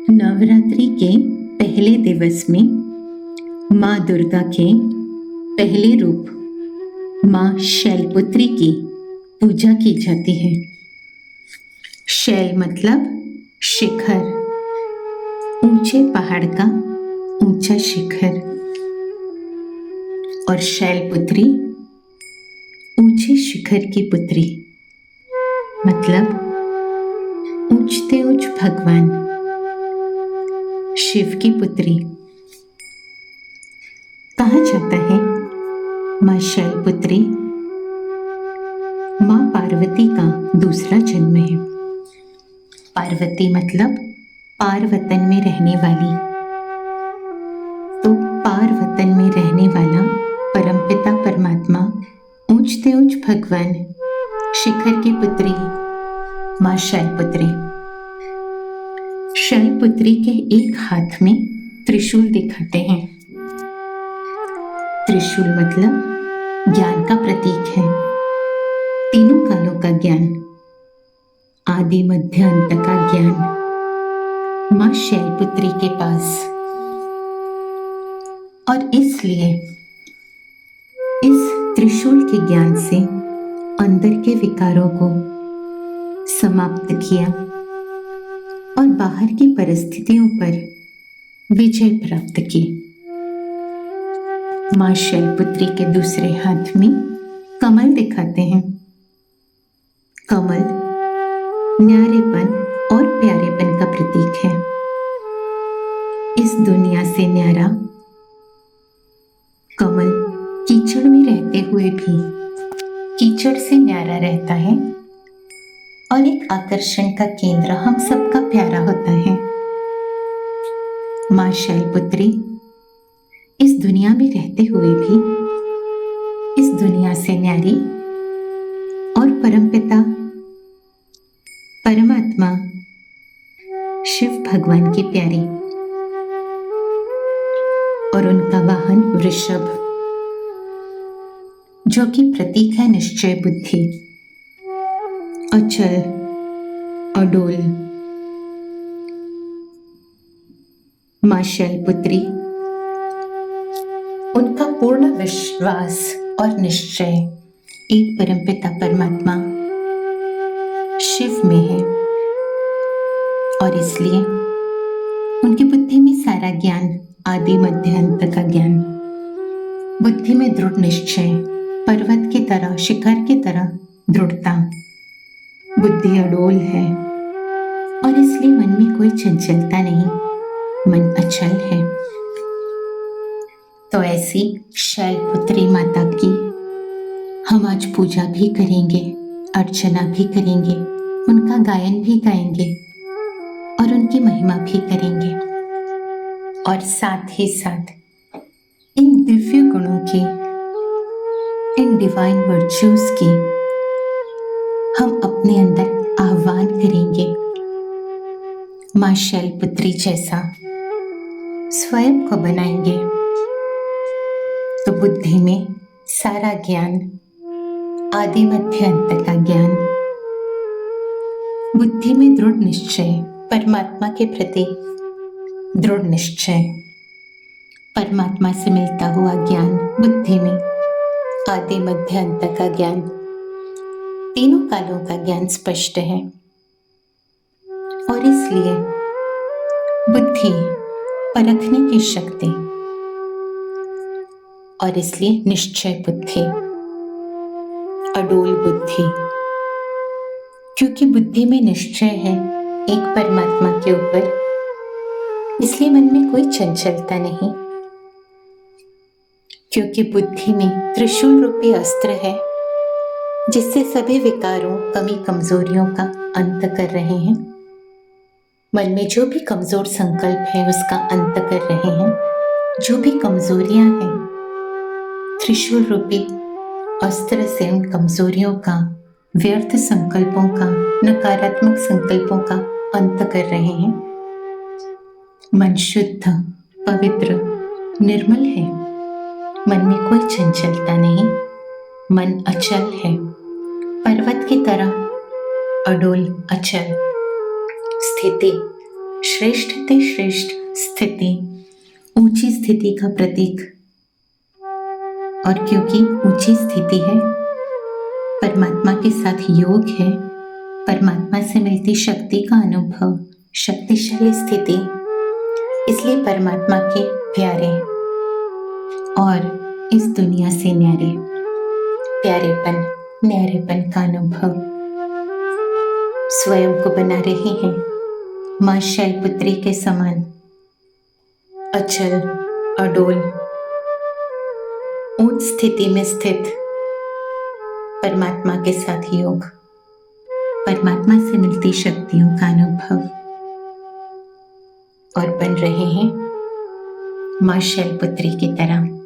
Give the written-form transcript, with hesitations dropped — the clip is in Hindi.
नवरात्रि के पहले दिवस में माँ दुर्गा के पहले रूप माँ शैलपुत्री की पूजा की जाती है। शैल मतलब शिखर, ऊंचे पहाड़ का ऊंचा शिखर, और शैलपुत्री ऊंचे शिखर की पुत्री मतलब ऊंचते ऊंच भगवान शिव की पुत्री। कहा जाता है माँ शैलपुत्री माँ पार्वती का दूसरा जन्म है। पार्वती मतलब पार वतन में रहने वाली, तो पार वतन में रहने वाला परमपिता परमात्मा ऊंचते ऊंच भगवान शिखर की पुत्री माँ शैलपुत्री। शैलपुत्री के एक हाथ में त्रिशूल दिखाते हैं। त्रिशूल मतलब ज्ञान का प्रतीक है, तीनों कालों का ज्ञान, आदि मध्य अंत का ज्ञान माँ शैलपुत्री के पास। और इसलिए इस त्रिशूल के ज्ञान से अंदर के विकारों को समाप्त किया और बाहर की परिस्थितियों पर विजय प्राप्त की। माँ शैलपुत्री के दूसरे हाथ में कमल दिखाते हैं। कमल न्यारेपन और प्यारेपन का प्रतीक है। इस दुनिया से न्यारा कमल कीचड़ में रहते हुए भी कीचड़ से न्यारा रहता है और एक आकर्षण का केंद्र हम सबका प्यारा होता है। माँ शैलपुत्री इस दुनिया में रहते हुए भी इस दुनिया से न्यारी और परमपिता परमात्मा शिव भगवान की प्यारी, और उनका वाहन वृषभ जो कि प्रतीक है निश्चय बुद्धि, अचल अडोल। माँ शैलपुत्री उनका पूर्ण विश्वास और निश्चय एक परमपिता परमात्मा शिव में है, और इसलिए उनकी बुद्धि में सारा ज्ञान, आदि मध्य अंत का ज्ञान, बुद्धि में दृढ़ निश्चय, पर्वत की तरह शिखर की तरह दृढ़ता, बुद्धि अडोल है, और इसलिए मन में कोई चंचलता नहीं, मन अचल है। तो ऐसी शैलपुत्री माता की हम आज पूजा भी करेंगे, अर्चना भी करेंगे, उनका गायन भी गाएंगे और उनकी महिमा भी करेंगे, और साथ ही साथ इन दिव्य गुणों की, इन डिवाइन वर्च्यूज की हम अपने अंदर आह्वान करेंगे। माँ शैलपुत्री जैसा स्वयं को बनाएंगे तो बुद्धि में सारा ज्ञान, आदि मध्य अंत का ज्ञान, बुद्धि में दृढ़ निश्चय, परमात्मा के प्रति दृढ़ निश्चय, परमात्मा से मिलता हुआ ज्ञान, बुद्धि में आदि मध्य अंत का ज्ञान, तीनों कालों का ज्ञान स्पष्ट है, और इसलिए बुद्धि परखने की शक्ति, और इसलिए निश्चय बुद्धि, अडोल बुद्धि, क्योंकि बुद्धि में निश्चय है एक परमात्मा के ऊपर, इसलिए मन में कोई चंचलता नहीं, क्योंकि बुद्धि में त्रिशूल रूपी अस्त्र है जिससे सभी विकारों, कमी, कमजोरियों का अंत कर रहे हैं। मन में जो भी कमजोर संकल्प है उसका अंत कर रहे हैं। जो भी कमजोरियां हैं, त्रिशूल रूपी अस्त्र से उन कमजोरियों का, व्यर्थ संकल्पों का, नकारात्मक संकल्पों का अंत कर रहे हैं। मन शुद्ध, पवित्र, निर्मल है, मन में कोई चंचलता नहीं, मन अचल है, पर्वत की तरह अडोल, अचल स्थिति श्रेष्ठ ते श्रेष्ठ स्थिति, ऊंची स्थिति का प्रतीक। और क्योंकि ऊंची स्थिति है, परमात्मा के साथ योग है, परमात्मा से मिलती शक्ति का अनुभव, शक्तिशाली स्थिति, इसलिए परमात्मा के प्यारे और इस दुनिया से न्यारे, प्यारेपन, न्यारेपन का अनुभव स्वयं को बना रहे हैं मां शैलपुत्री के समान अचल, अडोल, उच्च स्थिति में स्थित परमात्मा के साथ योग, परमात्मा से मिलती शक्तियों का अनुभव, और बन रहे हैं मां शैलपुत्री की तरह।